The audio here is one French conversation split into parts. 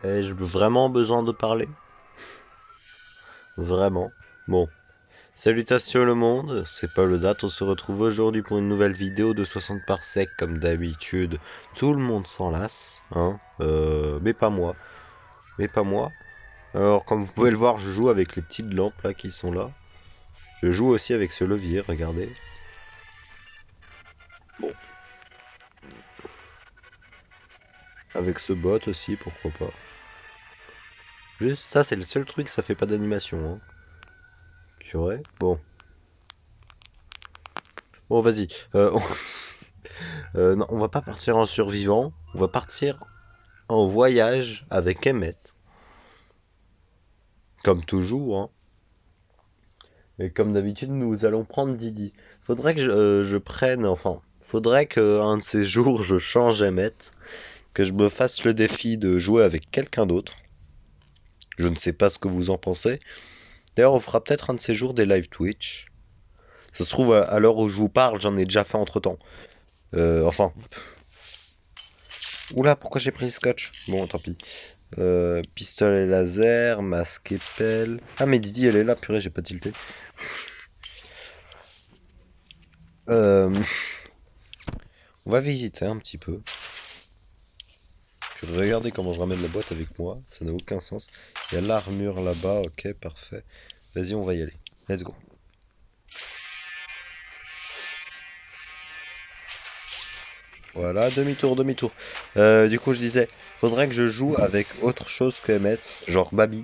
Ai-je vraiment besoin de parler? Vraiment? Bon. Salutations le monde, c'est pas le date, on se retrouve aujourd'hui pour une nouvelle vidéo de 60 par sec comme d'habitude. Tout le monde s'en lasse, hein, mais pas moi. Mais pas moi. Alors comme vous pouvez le voir, je joue avec les petites lampes là qui sont là. Je joue aussi avec ce levier, regardez. Bon. Avec ce bot aussi, pourquoi pas. Juste ça, c'est le seul truc, ça fait pas d'animation, hein. Purée. Bon. Bon, vas-y. Non, on va pas partir en survivant. On va partir en voyage avec Emmett. Comme toujours, hein. Et comme d'habitude, nous allons prendre Didi. Faudrait que je prenne, enfin, faudrait que un de ces jours, je change Emmett. Que je me fasse le défi de jouer avec quelqu'un d'autre. Je ne sais pas ce que vous en pensez. D'ailleurs, on fera peut-être un de ces jours des live Twitch. Ça se trouve, à l'heure où je vous parle, j'en ai déjà fait entre-temps. Enfin. Oula, pourquoi j'ai pris le scotch? Bon, tant pis. Pistolet laser, masque et pelle. Ah, mais Didi, elle est là, purée, j'ai pas tilté. Euh, on va visiter un petit peu. Puis regardez comment je ramène la boîte avec moi. Ça n'a aucun sens. Il y a l'armure là-bas, ok, parfait. Vas-y, on va y aller. Let's go. Voilà, demi-tour, demi-tour. Du coup, je disais, faudrait que je joue avec autre chose que Emmett, genre Babi.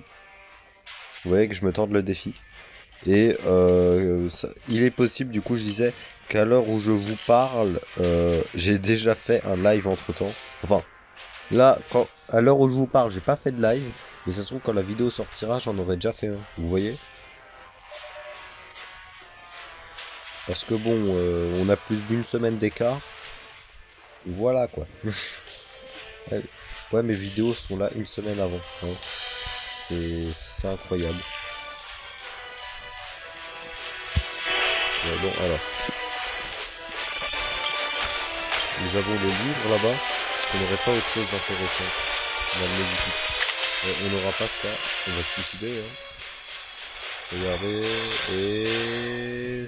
Vous voyez que je me tente le défi. Et il est possible, du coup, je disais, qu'à l'heure où je vous parle, j'ai déjà fait un live entre-temps. Enfin, là, à l'heure où je vous parle, j'ai pas fait de live. Mais ça se trouve, quand la vidéo sortira, j'en aurai déjà fait un. Vous voyez? Parce que bon, on a plus d'une semaine d'écart. Voilà quoi. Ouais, ouais, mes vidéos sont là une semaine avant, hein. C'est incroyable. Bon, alors, nous avons le livre là-bas, parce qu'on n'aurait pas autre chose d'intéressant dans le Medikit. On n'aura pas ça, on va se suicider, hein. Regardez, et...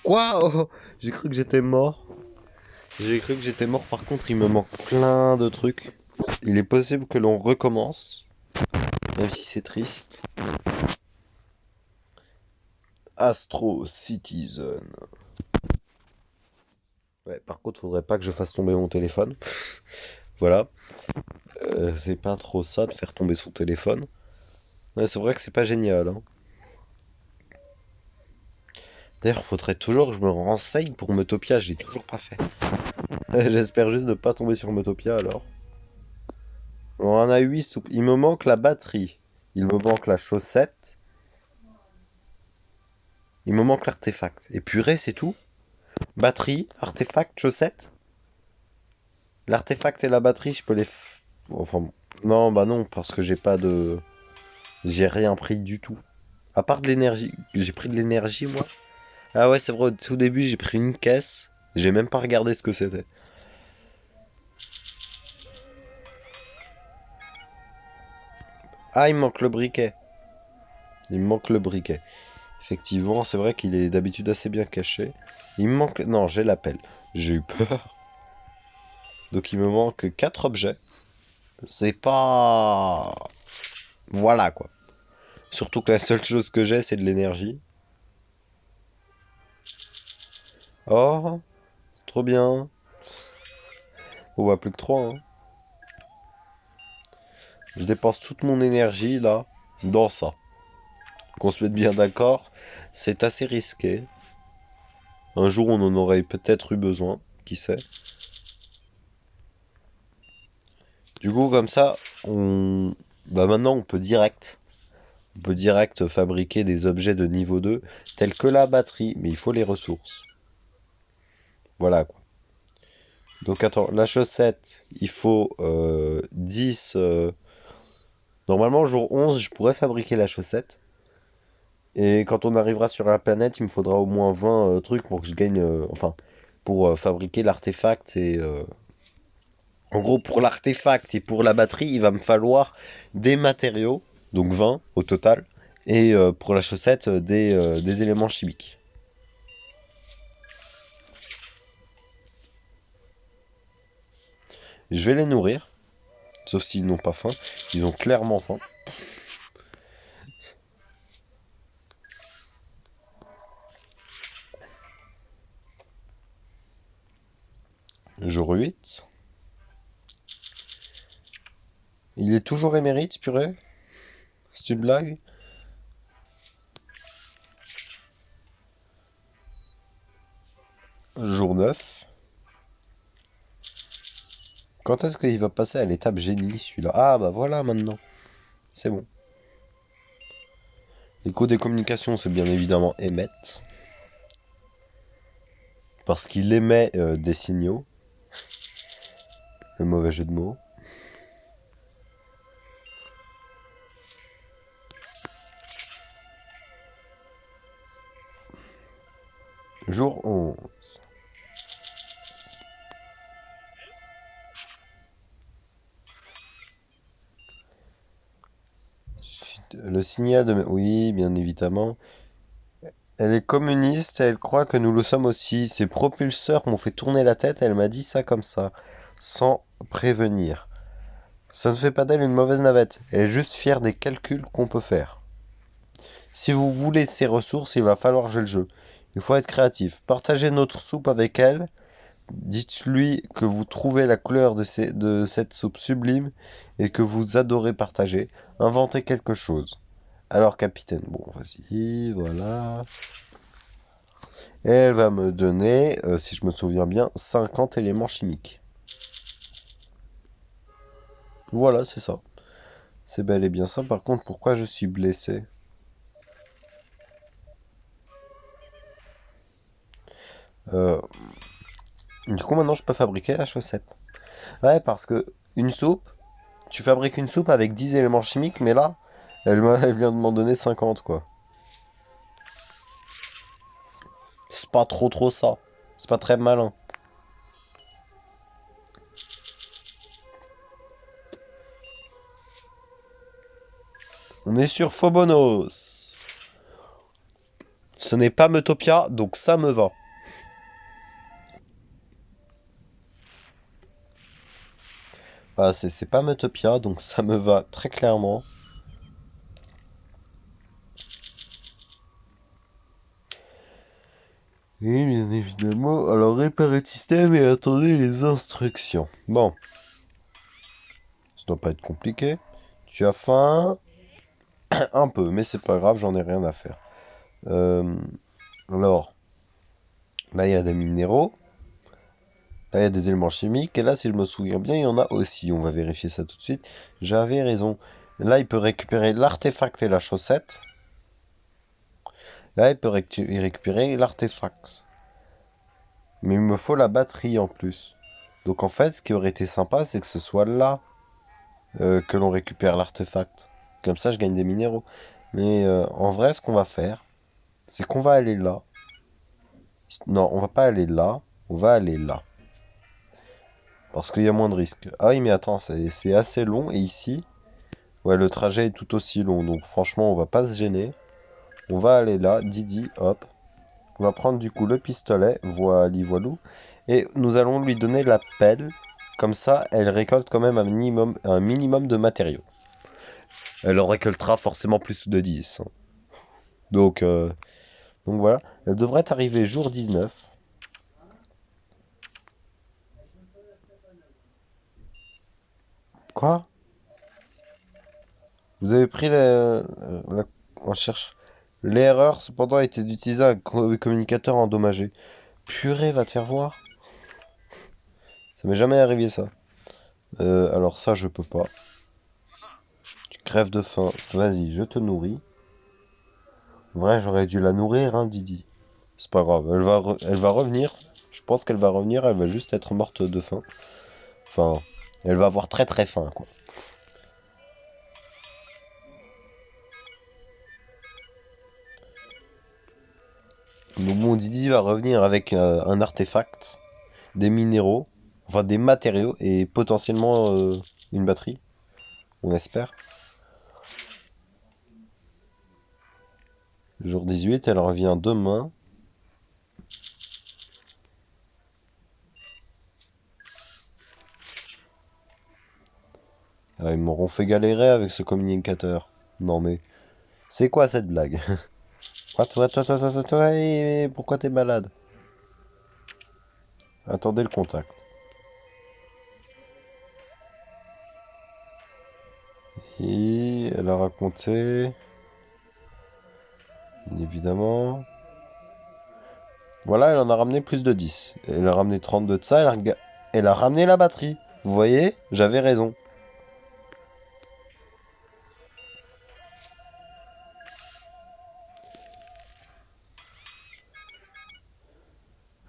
Quoi? Oh, j'ai cru que j'étais mort. J'ai cru que j'étais mort, par contre il me manque plein de trucs. Il est possible que l'on recommence, même si c'est triste. Astro Citizen. Ouais, par contre, faudrait pas que je fasse tomber mon téléphone. Voilà. C'est pas trop ça de faire tomber son téléphone. Ouais, c'est vrai que c'est pas génial, hein. D'ailleurs, faudrait toujours que je me renseigne pour Motopia, je l'ai toujours pas fait. J'espère juste de pas tomber sur Motopia alors. On en a 8 soupes. Il me manque la batterie. Il me manque la chaussette. Il me manque l'artefact. Et purée, c'est tout? Batterie, artefact, chaussette? L'artefact et la batterie, je peux les... Enfin, non, bah non, parce que j'ai pas de... J'ai rien pris du tout. À part de l'énergie. J'ai pris de l'énergie, moi. Ah ouais, c'est vrai, au tout début, j'ai pris une caisse. J'ai même pas regardé ce que c'était. Ah, il me manque le briquet. Il me manque le briquet. Effectivement, c'est vrai qu'il est d'habitude assez bien caché. Il me manque... Non, j'ai l'appel. J'ai eu peur. Donc il me manque 4 objets. C'est pas... Voilà, quoi. Surtout que la seule chose que j'ai, c'est de l'énergie. Oh, c'est trop bien. On va plus que 3, hein. Je dépense toute mon énergie, là, dans ça. Qu'on se mette bien d'accord, c'est assez risqué. Un jour, on en aurait peut-être eu besoin, qui sait. Du coup, comme ça, bah maintenant, on peut direct fabriquer des objets de niveau 2, tels que la batterie, mais il faut les ressources. Voilà, quoi. Donc, attends, la chaussette, il faut 10... Normalement, jour 11, je pourrais fabriquer la chaussette. Et quand on arrivera sur la planète, il me faudra au moins 20 trucs pour que je gagne... enfin, pour fabriquer l'artefact En gros, pour l'artefact et pour la batterie, il va me falloir des matériaux, donc 20 au total, et pour la chaussette, des éléments chimiques. Je vais les nourrir, sauf s'ils n'ont pas faim. Ils ont clairement faim. Jour 8. Il est toujours émérite, purée? C'est une blague? Jour 9. Quand est-ce qu'il va passer à l'étape génie, celui-là? Ah, bah voilà, maintenant. C'est bon. L'écho des communications, c'est bien évidemment émettre. Parce qu'il émet des signaux. Le mauvais jeu de mots. Jour 11. Le signal de... Oui, bien évidemment. Elle est communiste, elle croit que nous le sommes aussi. Ses propulseurs m'ont fait tourner la tête, elle m'a dit ça comme ça, sans prévenir. Ça ne fait pas d'elle une mauvaise navette, elle est juste fière des calculs qu'on peut faire. Si vous voulez ces ressources, il va falloir jouer le jeu. Il faut être créatif. Partagez notre soupe avec elle. Dites-lui que vous trouvez la couleur de cette soupe sublime et que vous adorez partager. Inventez quelque chose. Alors, capitaine, bon, vas-y, voilà. Et elle va me donner, si je me souviens bien, 50 éléments chimiques. Voilà, c'est ça. C'est bel et bien ça. Par contre, pourquoi je suis blessé? Euh, Du coup, maintenant, je peux fabriquer la chaussette. Ouais, parce que une soupe, tu fabriques une soupe avec 10 éléments chimiques, mais là, elle vient de m'en donner 50, quoi. C'est pas trop ça. C'est pas très malin. On est sur Phobonos. Ce n'est pas Metopia, donc ça me va. Ah, c'est pas Metopia, donc ça me va très clairement. Oui, bien évidemment. Alors, réparer le système et attendez les instructions. Bon, ça doit pas être compliqué. Tu as faim? Un peu, mais c'est pas grave, j'en ai rien à faire. Euh, alors, là, il y a des minéraux. Là, il y a des éléments chimiques. Et là, si je me souviens bien, il y en a aussi. On va vérifier ça tout de suite. J'avais raison. Là, il peut récupérer l'artefact et la chaussette. Là, il peut récupérer l'artefact. Mais il me faut la batterie en plus. Donc en fait, ce qui aurait été sympa, c'est que ce soit là que l'on récupère l'artefact. Comme ça, je gagne des minéraux. Mais en vrai, ce qu'on va faire, c'est qu'on va aller là. Non, on va pas aller là. On va aller là. Parce qu'il y a moins de risques. Ah oui, mais attends, c'est assez long. Et ici, ouais, le trajet est tout aussi long. Donc franchement, on va pas se gêner. On va aller là. Didi, hop. On va prendre du coup le pistolet. Voilou. Et nous allons lui donner la pelle. Comme ça, elle récolte quand même un minimum de matériaux. Elle en récoltera forcément plus de 10, hein. Donc, euh, donc voilà. Elle devrait arriver jour 19. Quoi? Vous avez pris on cherche. L'erreur cependant a été d'utiliser un communicateur endommagé. Purée, va te faire voir. Ça m'est jamais arrivé ça. Alors ça, je peux pas. Tu crèves de faim. Vas-y, je te nourris. En vrai, j'aurais dû la nourrir, hein, Didi. C'est pas grave. Elle va revenir. Je pense qu'elle va revenir. Elle va juste être morte de faim. Enfin, elle va avoir très faim, quoi. Donc mon Didi va revenir avec un artefact, des minéraux. Enfin, des matériaux et potentiellement une batterie, on espère. Jour 18, elle revient demain. Ah, ils m'auront fait galérer avec ce communicateur. Non mais, c'est quoi cette blague? What, pourquoi t'es malade? Attendez le contact. Et elle a raconté, bien évidemment. Voilà, elle en a ramené plus de 10. Elle a ramené 32 de ça, elle a ramené la batterie. Vous voyez? J'avais raison.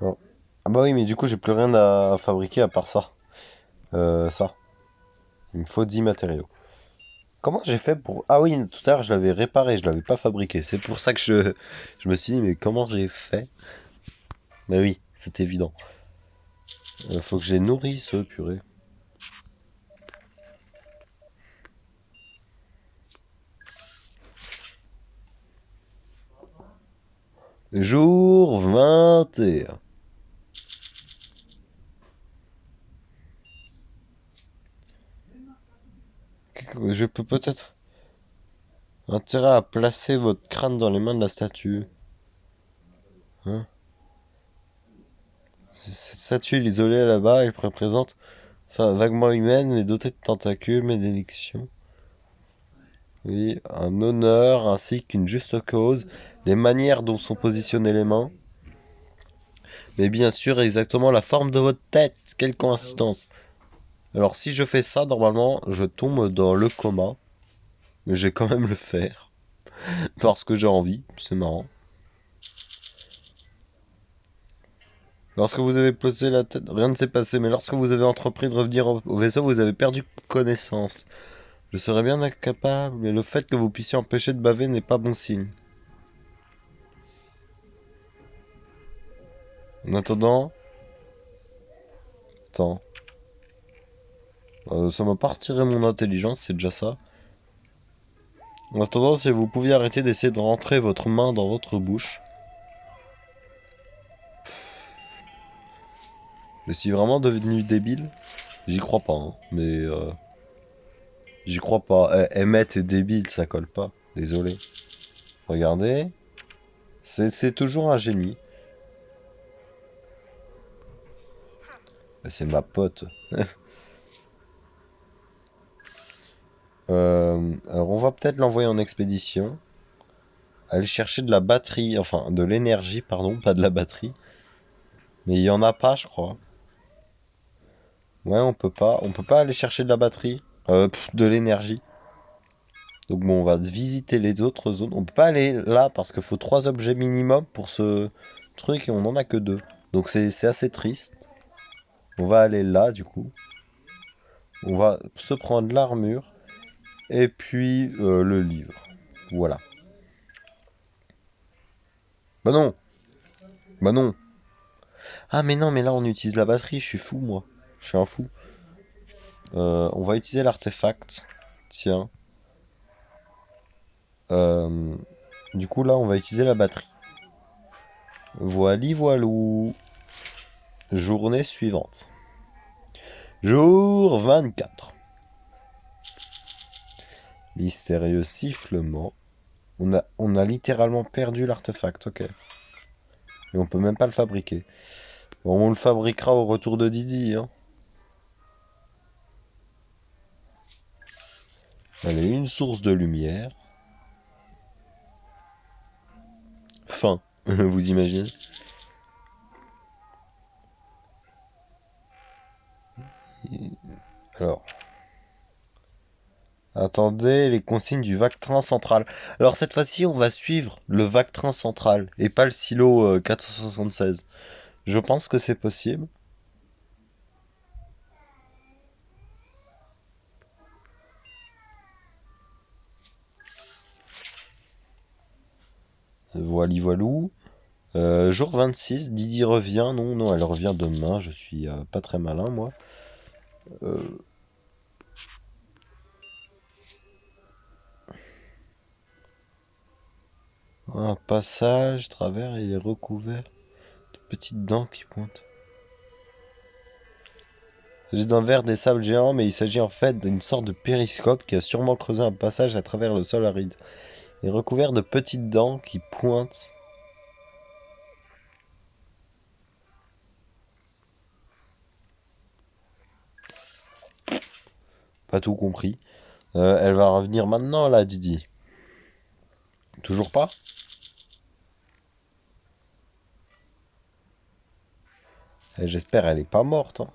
Non. Ah bah oui, mais du coup, j'ai plus rien à fabriquer à part ça. Ça. Il me faut 10 matériaux. Comment j'ai fait pour... Ah oui, tout à l'heure, je l'avais réparé, je l'avais pas fabriqué. C'est pour ça que je me suis dit, mais comment j'ai fait? Bah oui, c'est évident. Faut que j'ai nourri ce purée. Jour 21. Je peux peut-être... Intérêt à placer votre crâne dans les mains de la statue. Hein? Cette statue isolée là-bas, elle représente, enfin, vaguement humaine, mais dotée de tentacules, bénédiction. Oui, un honneur ainsi qu'une juste cause. Les manières dont sont positionnées les mains. Mais bien sûr, exactement la forme de votre tête. Quelle coïncidence. Alors, si je fais ça, normalement, je tombe dans le coma. Mais je vais quand même le faire. Parce que j'ai envie. C'est marrant. Lorsque vous avez posé la tête, rien ne s'est passé. Mais lorsque vous avez entrepris de revenir au vaisseau, vous avez perdu connaissance. Je serais bien incapable, mais le fait que vous puissiez empêcher de baver n'est pas bon signe. En attendant... Attends. Ça m'a pas retiré mon intelligence, c'est déjà ça. En attendant, si vous pouviez arrêter d'essayer de rentrer votre main dans votre bouche. Je suis vraiment devenu débile? J'y crois pas, hein. Mais j'y crois pas. Emmett est débile, ça colle pas. Désolé. Regardez. C'est toujours un génie. C'est ma pote. Alors on va peut-être l'envoyer en expédition. Aller chercher de la batterie, enfin de l'énergie, pardon, pas de la batterie. Mais il y en a pas, je crois. Ouais, on peut pas. On peut pas aller chercher de la batterie. De l'énergie. Donc bon, on va visiter les autres zones. On peut pas aller là parce qu'il faut 3 objets minimum pour ce truc et on en a que 2. Donc c'est assez triste. On va aller là du coup. On va se prendre l'armure et puis le livre. Voilà. Bah non. Bah non. Ah mais non, mais là on utilise la batterie. Je suis fou moi. Je suis un fou. On va utiliser l'artefact. Tiens. Euh, du coup là on va utiliser la batterie. Voili voilou. Journée suivante. Jour 24. Mystérieux sifflement. On a littéralement perdu l'artefact, ok. Et on peut même pas le fabriquer. Bon, on le fabriquera au retour de Didi, hein. Allez, une source de lumière. Fin, vous imaginez? Alors, attendez les consignes du Vactrin central. Alors cette fois-ci, on va suivre le Vactrin central et pas le silo 476. Je pense que c'est possible. Voili voilou. Jour 26, Didi revient. Non, non, elle revient demain. Je suis pas très malin, moi. Euh, un passage, travers, il est recouvert de petites dents qui pointent. Il s'agit d'un verre des sables géants, mais il s'agit en fait d'une sorte de périscope qui a sûrement creusé un passage à travers le sol aride. Il est recouvert de petites dents qui pointent. Pas tout compris. Elle va revenir maintenant, là, Didi. Toujours pas? J'espère elle est pas morte, hein.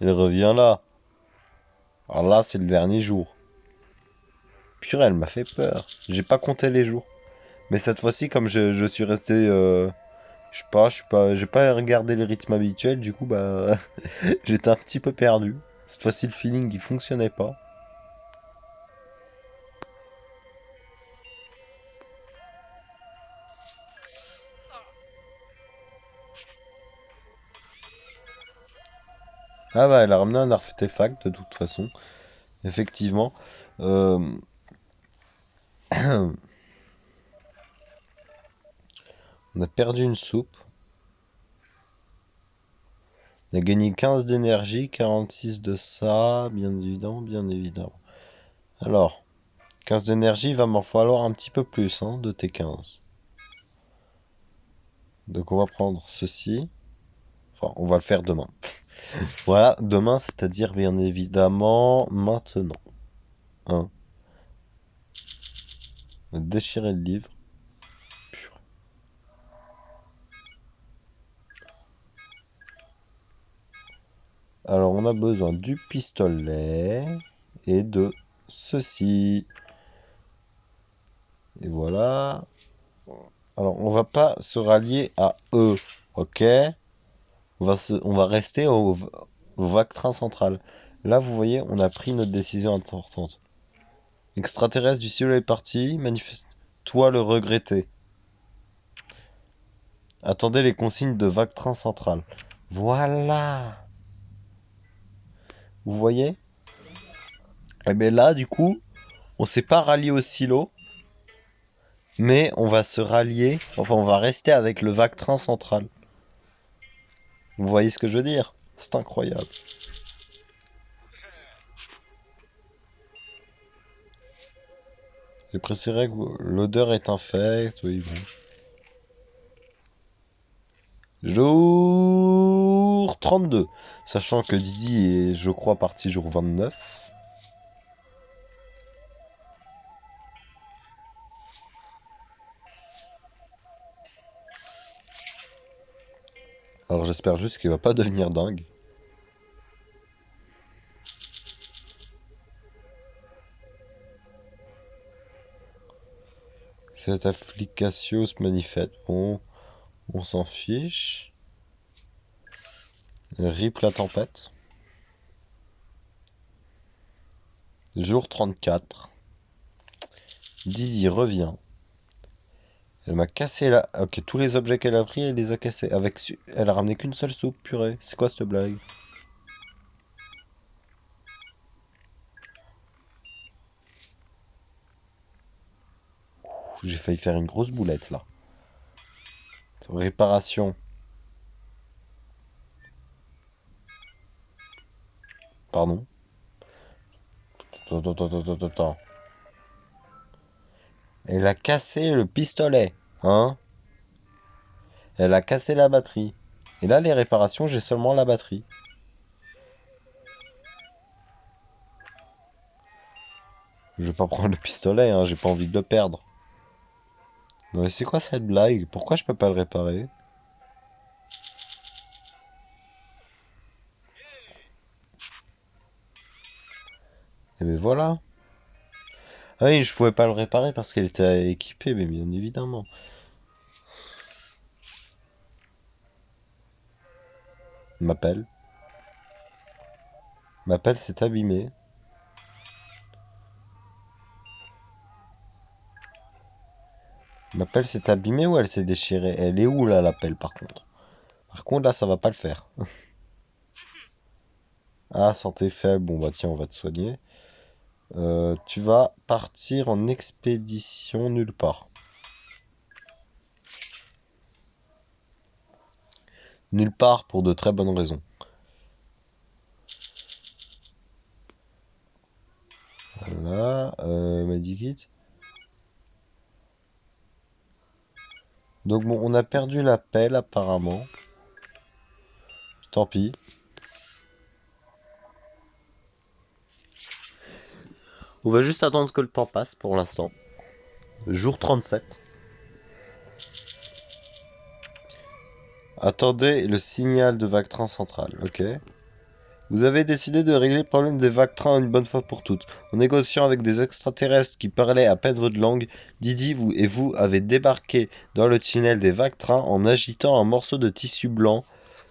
Elle revient là. Alors là, c'est le dernier jour. Purée, elle m'a fait peur. J'ai pas compté les jours. Mais cette fois-ci, comme je suis resté, je sais pas, j'ai pas regardé les rythmes habituels, du coup, bah, j'étais un petit peu perdu. Cette fois-ci, le feeling, il fonctionnait pas. Ah bah, elle a ramené un artefact, de toute façon. Effectivement. Euh, On a perdu une soupe. On a gagné 15 d'énergie, 46 de ça, bien évidemment, bien évidemment. Alors, 15 d'énergie, il va m'en falloir un petit peu plus, hein, de T15. Donc on va prendre ceci. Enfin, on va le faire demain. Voilà, demain, c'est-à-dire bien évidemment maintenant. Hein. On va déchirer le livre. Purée. Alors, on a besoin du pistolet et de ceci. Et voilà. Alors, on va pas se rallier à eux, ok? On va rester au Vactrin central. Là, vous voyez, on a pris notre décision importante. Extraterrestre du ciel est parti, manifeste-toi le regretter. Attendez les consignes de Vactrin central. Voilà. Vous voyez? Et bien là, du coup, on s'est pas rallié au silo, mais on va se rallier, enfin on va rester avec le Vactrin central. Vous voyez ce que je veux dire? C'est incroyable. J'ai précisé que l'odeur est infecte, oui, bon. Jour 32. Sachant que Didi est, je crois, parti jour 29. Alors j'espère juste qu'il va pas devenir dingue. Cette application se manifeste. Bon, on s'en fiche. RIP la tempête. Jour 34. Didi revient. Elle m'a cassé là. Ok, tous les objets qu'elle a pris, elle les a cassés. Elle a ramené qu'une seule soupe, purée. C'est quoi cette blague? J'ai failli faire une grosse boulette là. Réparation. Pardon. Attends. Elle a cassé le pistolet. Hein? Elle a cassé la batterie. Et là, les réparations, j'ai seulement la batterie. Je vais pas prendre le pistolet, hein, j'ai pas envie de le perdre. Non mais c'est quoi cette blague? Pourquoi je peux pas le réparer? Et ben voilà. Ah oui, je pouvais pas le réparer parce qu'elle était équipée, mais bien évidemment. M'appelle. M'appelle s'est abîmé. Ma pelle s'est abîmée ou elle s'est déchirée? Elle est où là la pelle par contre? Par contre là ça va pas le faire. Ah, santé faible, bon bah tiens on va te soigner. Tu vas partir en expédition nulle part. Nulle part pour de très bonnes raisons. Voilà, Medikit. Donc bon, on a perdu la pelle apparemment. Tant pis. On va juste attendre que le temps passe pour l'instant. Jour 37. Attendez le signal de vague-train central. Ok. Vous avez décidé de régler le problème des vagues-trains une bonne fois pour toutes. En négociant avec des extraterrestres qui parlaient à peine votre langue, Didi vous avez débarqué dans le tunnel des vagues-trains en agitant un morceau de tissu blanc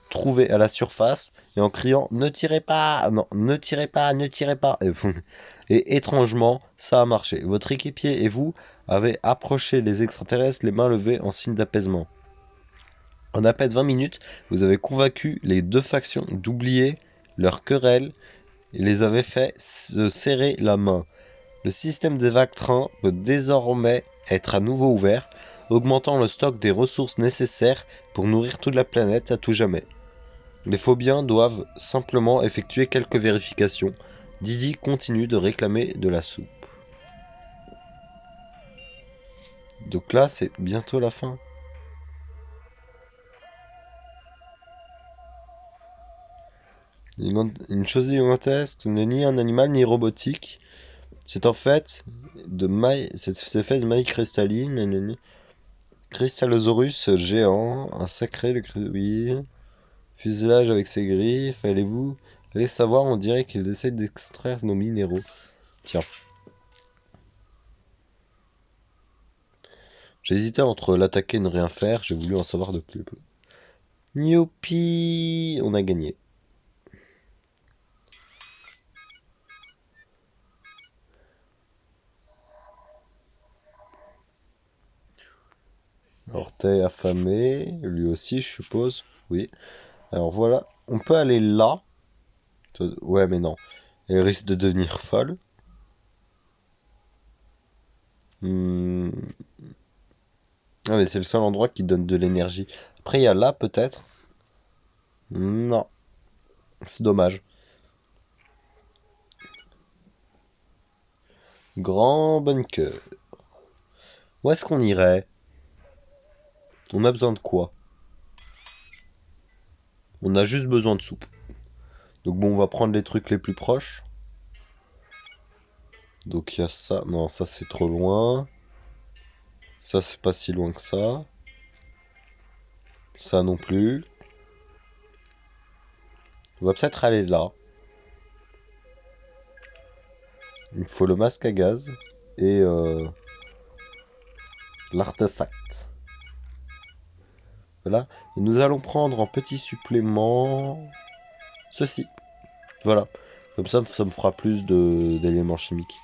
trouvé à la surface et en criant "Ne tirez pas! Non, ne tirez pas, ne tirez pas!" Et étrangement, ça a marché. Votre équipier et vous avez approché les extraterrestres les mains levées en signe d'apaisement. En à peine 20 minutes, vous avez convaincu les deux factions d'oublier leur querelle et les avez fait se serrer la main. Le système des vagues-trains peut désormais être à nouveau ouvert, augmentant le stock des ressources nécessaires pour nourrir toute la planète à tout jamais. Les Phobiens doivent simplement effectuer quelques vérifications. Didi continue de réclamer de la soupe. Donc là, c'est bientôt la fin. Une chose gigantesque n'est ni un animal ni robotique. C'est en fait c'est fait de mailles cristallines. Cristallosaurus géant, un sacré oui. Fuselage avec ses griffes, allez savoir, on dirait qu'il essaie d'extraire nos minéraux. Tiens. J'hésitais entre l'attaquer et ne rien faire, j'ai voulu en savoir de plus. Youpi! On a gagné. Alors t'es affamé, lui aussi je suppose. Oui. Alors voilà, on peut aller là. Ouais mais non. Elle risque de devenir folle. Hmm. Ah mais c'est le seul endroit qui donne de l'énergie. Après il y a là peut-être. Non, c'est dommage. Grand bunker. Où est-ce qu'on irait? On a besoin de quoi? On a juste besoin de soupe. Donc bon, on va prendre les trucs les plus proches. Donc il y a ça. Non, ça c'est trop loin. Ça c'est pas si loin que ça. Ça non plus. On va peut-être aller là. Il me faut le masque à gaz et l'artefact. Voilà. Et nous allons prendre en petit supplément ceci. Voilà. Comme ça me fera plus d'éléments chimiques.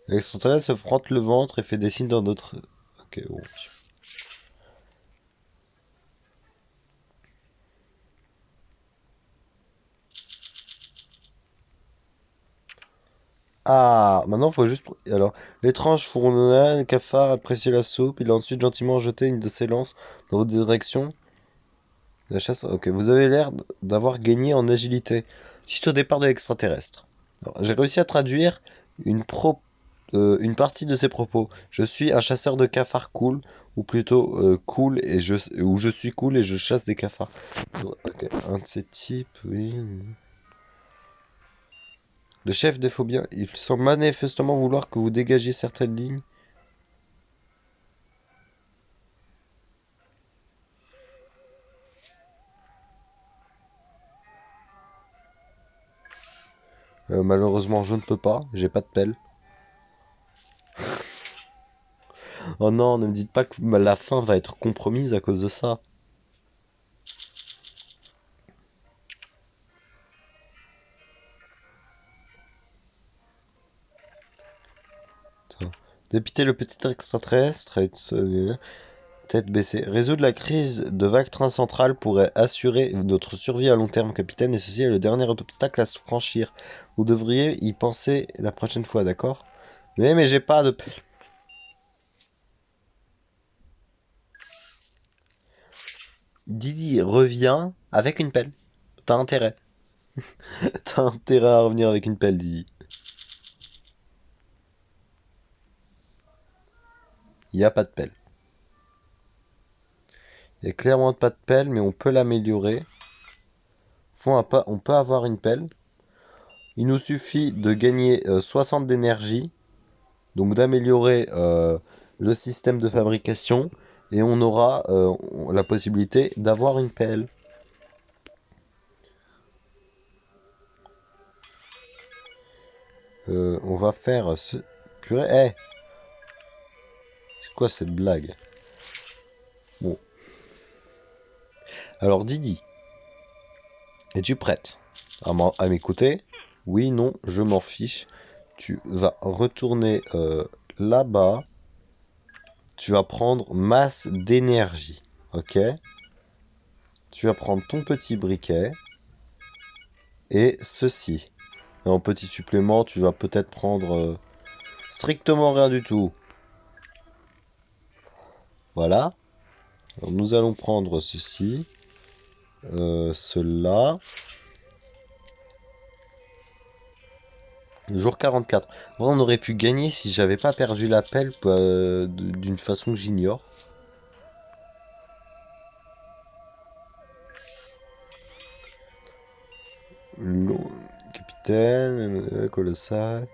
L'extraterrestre se frotte le ventre et fait des signes dans notre... Ok, bon. Ah, maintenant faut juste... Alors, l'étrange fourneau, cafard appréciait la soupe. Il a ensuite gentiment jeté une de ses lances dans votre direction. La chasse... Ok, vous avez l'air d'avoir gagné en agilité suite au départ de l'extraterrestre. Alors, j'ai réussi à traduire une partie de ses propos. Je suis un chasseur de cafards cool, ou plutôt ou je suis cool et je chasse des cafards. Ok, un de ces types, oui. Le chef des phobiens, il semble manifestement vouloir que vous dégagiez certaines lignes. Malheureusement, je ne peux pas, j'ai pas de pelle. Oh non, ne me dites pas que la fin va être compromise à cause de ça. Attends. Dépiter le petit extraterrestre, tête baissée. Résoudre la crise de Vactrin central pourrait assurer notre survie à long terme, capitaine, et ceci est le dernier obstacle à se franchir. Vous devriez y penser la prochaine fois, d'accord? Mais j'ai pas de... Didi revient avec une pelle. T'as intérêt. T'as intérêt à revenir avec une pelle, Didi. Il n'y a pas de pelle. Il n'y a clairement pas de pelle, mais on peut l'améliorer. On peut avoir une pelle. Il nous suffit de gagner 60 d'énergie, donc d'améliorer le système de fabrication, et on aura la possibilité d'avoir une pelle. On va faire ce... Purée, c'est quoi cette blague? Bon. Alors Didi, es-tu prête à m'écouter? Oui, non, je m'en fiche. Tu vas retourner là-bas. Tu vas prendre masse d'énergie. Ok? Tu vas prendre ton petit briquet. Et ceci. Et en petit supplément, tu vas peut-être prendre strictement rien du tout. Voilà. Alors, nous allons prendre ceci. Cela. Jour 44. Bon, on aurait pu gagner si j'avais pas perdu l'appel d'une façon que j'ignore. Capitaine, colossal.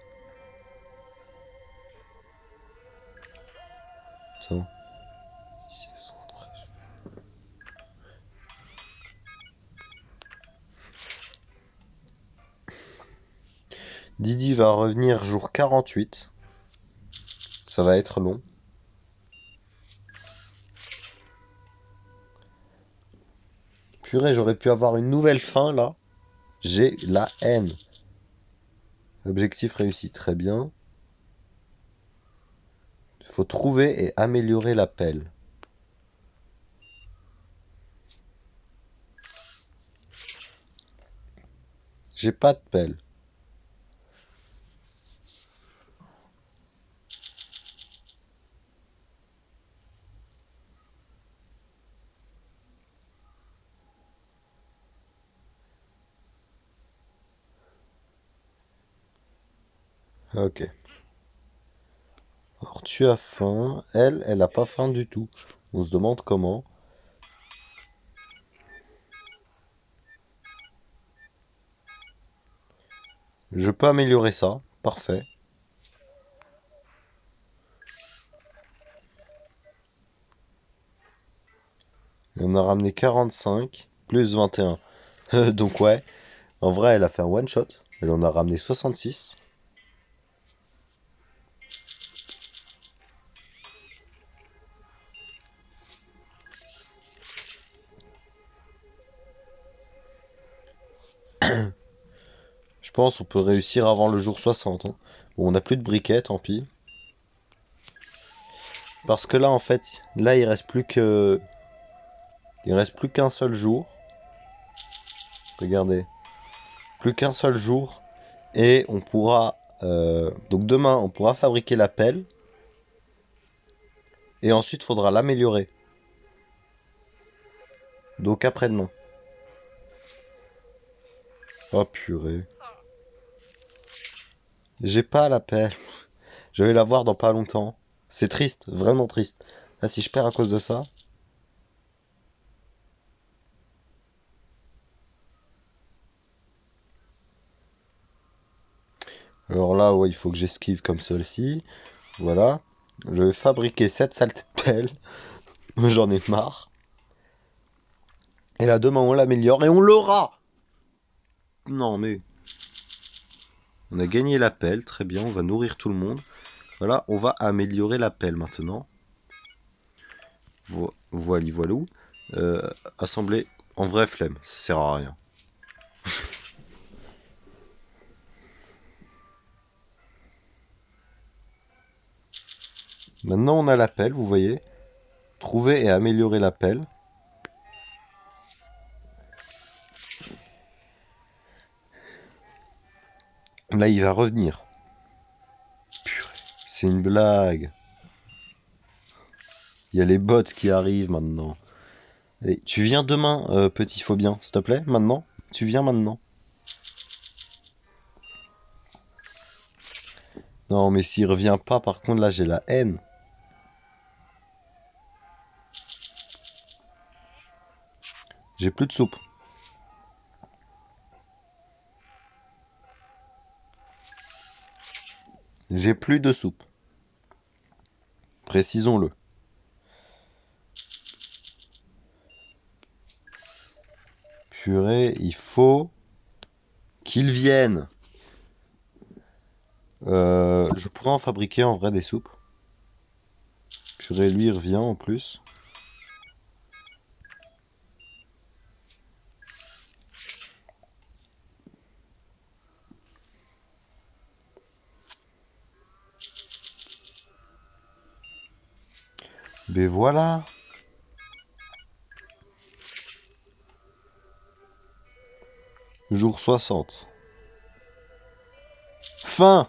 Attends. Didi va revenir jour 48. Ça va être long. Purée, j'aurais pu avoir une nouvelle fin là. J'ai la haine. Objectif réussi, très bien. Il faut trouver et améliorer la pelle. J'ai pas de pelle. Ok. Alors tu as faim. Elle a pas faim du tout. On se demande comment. Je peux améliorer ça. Parfait. Et on a ramené 45 plus 21. Donc ouais. En vrai, elle a fait un one shot. Elle en a ramené 66. Je pense qu'on peut réussir avant le jour 60. Hein. Bon, on n'a plus de briquet, tant pis. Parce que là, en fait, là, il reste plus que... Il reste plus qu'un seul jour. Regardez. Plus qu'un seul jour. Et on pourra... donc demain, on pourra fabriquer la pelle. Et ensuite, il faudra l'améliorer. Donc après-demain. Oh purée. J'ai pas la pelle. Je vais la voir dans pas longtemps. C'est triste, vraiment triste. Là, si je perds à cause de ça... Alors là, ouais, il faut que j'esquive comme celle-ci. Voilà. Je vais fabriquer cette saleté de pelle. J'en ai marre. Et là, demain, on l'améliore et on l'aura. Non, mais... On a gagné la pelle, très bien, on va nourrir tout le monde. Voilà, on va améliorer la pelle maintenant. Voilou. Assembler. En vrai, flemme, ça sert à rien. Maintenant, on a la pelle, vous voyez. Trouver et améliorer la pelle. Là, il va revenir. Purée, c'est une blague. Il y a les bots qui arrivent maintenant. Allez, tu viens demain, petit Phobien, s'il te plaît, maintenant. Tu viens maintenant. Non, mais s'il revient pas, par contre, là, j'ai la haine. J'ai plus de soupe. J'ai plus de soupe. Précisons-le. Purée, il faut qu'il vienne. Je pourrais en fabriquer en vrai des soupes. Purée, lui, il revient en plus. Mais voilà. Jour 60. Fin.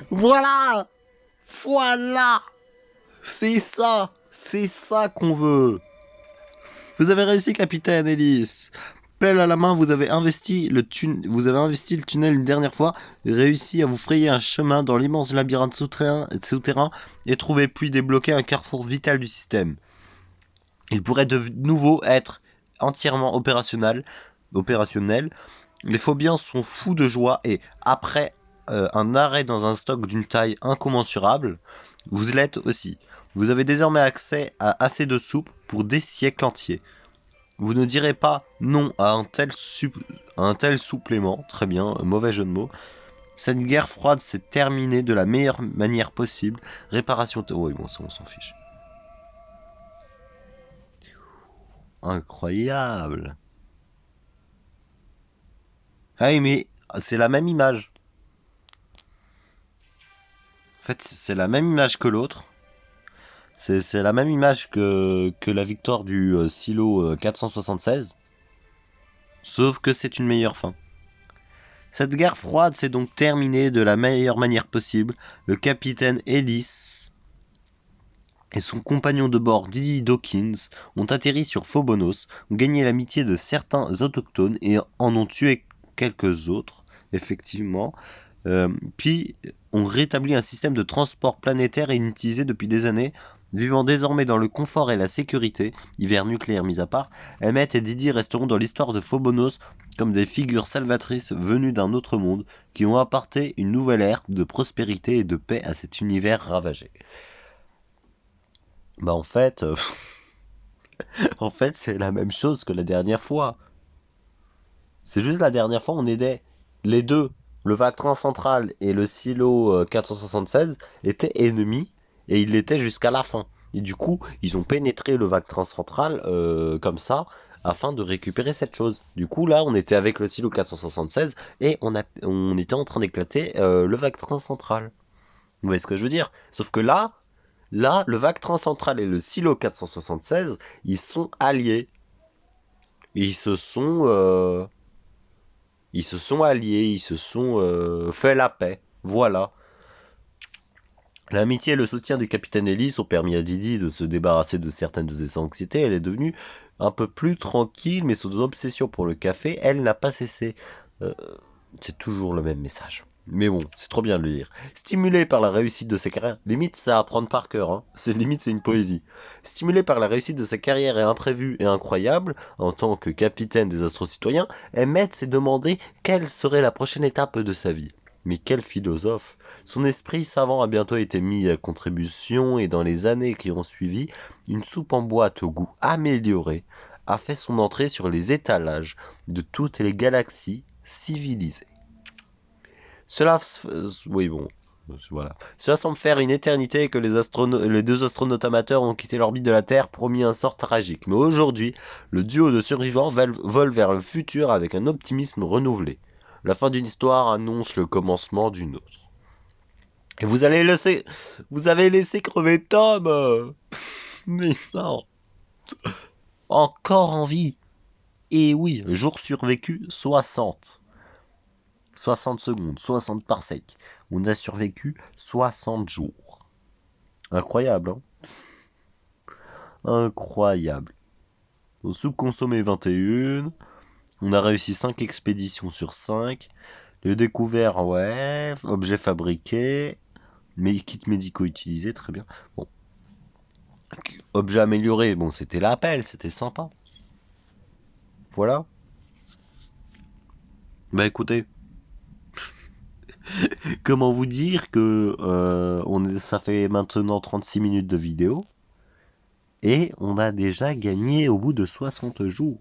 Voilà. Voilà. C'est ça. C'est ça qu'on veut. Vous avez réussi, capitaine Ellis. Pelle à la main, vous avez investi le tunnel une dernière fois, réussi à vous frayer un chemin dans l'immense labyrinthe souterrain et trouvé puis débloquer un carrefour vital du système. Il pourrait de nouveau être entièrement opérationnel. Les phobiens sont fous de joie et après un arrêt dans un stock d'une taille incommensurable, vous l'êtes aussi. Vous avez désormais accès à assez de soupe pour des siècles entiers. Vous ne direz pas non à un tel supplément. Très bien, mauvais jeu de mots. Cette guerre froide s'est terminée de la meilleure manière possible. Réparation... Oui, bon, ça, on s'en fiche. Incroyable. Ah oui, mais c'est la même image. En fait, c'est la même image que l'autre. C'est la même image que la victoire du silo 476. Sauf que c'est une meilleure fin. Cette guerre froide s'est donc terminée de la meilleure manière possible. Le capitaine Ellis et son compagnon de bord Didi Dawkins ont atterri sur Phobos, ont gagné l'amitié de certains autochtones et en ont tué quelques autres, effectivement. Puis ont rétabli un système de transport planétaire inutilisé depuis des années. Vivant désormais dans le confort et la sécurité, hiver nucléaire mis à part, Emmett et Didi resteront dans l'histoire de Phobos comme des figures salvatrices venues d'un autre monde qui ont apporté une nouvelle ère de prospérité et de paix à cet univers ravagé. Bah en fait, en fait c'est la même chose que la dernière fois. C'est juste la dernière fois on aidait les deux. Le Vactran central et le silo 476 étaient ennemis et ils l'étaient jusqu'à la fin. Et du coup, ils ont pénétré le Vactran central comme ça afin de récupérer cette chose. Du coup, là, on était avec le silo 476 et on était en train d'éclater le Vactran central. Vous voyez ce que je veux dire? Sauf que là, le Vactran central et le silo 476, ils sont alliés. Ils se sont alliés, ils se sont fait la paix. Voilà. L'amitié et le soutien du capitaine Ellis ont permis à Didi de se débarrasser de certaines de ses anxiétés. Elle est devenue un peu plus tranquille, mais son obsession pour le café, elle n'a pas cessé. Euh, c'est toujours le même message. Mais bon, c'est trop bien de le lire. Stimulé par la réussite de sa carrière, limite ça à apprendre par cœur, hein. Limite c'est une poésie. Stimulé par la réussite de sa carrière et imprévue et incroyable, en tant que capitaine des Astro-Citoyens, Emmett s'est demandé quelle serait la prochaine étape de sa vie. Mais quel philosophe! Son esprit savant a bientôt été mis à contribution et dans les années qui ont suivi, une soupe en boîte au goût amélioré a fait son entrée sur les étalages de toutes les galaxies civilisées. Oui bon, Voilà. Cela semble faire une éternité que les deux astronautes amateurs ont quitté l'orbite de la Terre, promis un sort tragique. Mais aujourd'hui, le duo de survivants vole vers le futur avec un optimisme renouvelé. La fin d'une histoire annonce le commencement d'une autre. Et vous avez laissé crever Tom. Mais non, encore en vie. Et oui, jour survécu 60. 60 secondes, 60 parsecs. On a survécu 60 jours. Incroyable, hein? Incroyable. On sous-consommé 21. On a réussi 5 expéditions sur 5. Les découvertes, ouais. Objets fabriqués. Kits médicaux utilisés, très bien. Bon. Objets améliorés, bon, c'était l'appel, c'était sympa. Voilà. Bah écoutez, comment vous dire que ça fait maintenant 36 minutes de vidéo et on a déjà gagné au bout de 60 jours.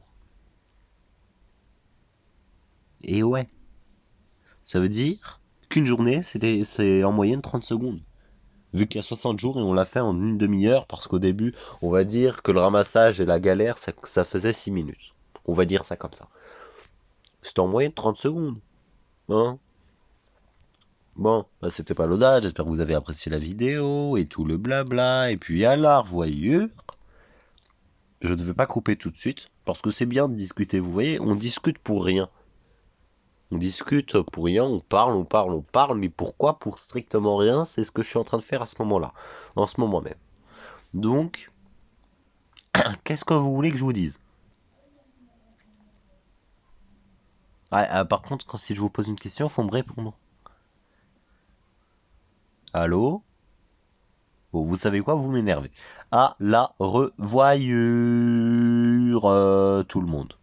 Et ouais, ça veut dire qu'une journée, c'est en moyenne 30 secondes. Vu qu'il y a 60 jours et on l'a fait en une demi-heure parce qu'au début, on va dire que le ramassage et la galère, ça faisait 6 minutes. On va dire ça comme ça. C'était en moyenne 30 secondes. Hein? Bon, bah c'était pas l'audace, j'espère que vous avez apprécié la vidéo et tout le blabla. Et puis à la revoyure. Je ne veux pas couper tout de suite, parce que c'est bien de discuter, vous voyez, on discute pour rien. On discute pour rien, on parle, on parle, on parle, mais pourquoi? Pour strictement rien, c'est ce que je suis en train de faire à ce moment-là, en ce moment même. Donc, qu'est-ce que vous voulez que je vous dise? Par contre, si je vous pose une question, faut me répondre. Allô? Bon, vous savez quoi? Vous m'énervez. À la revoyure, tout le monde.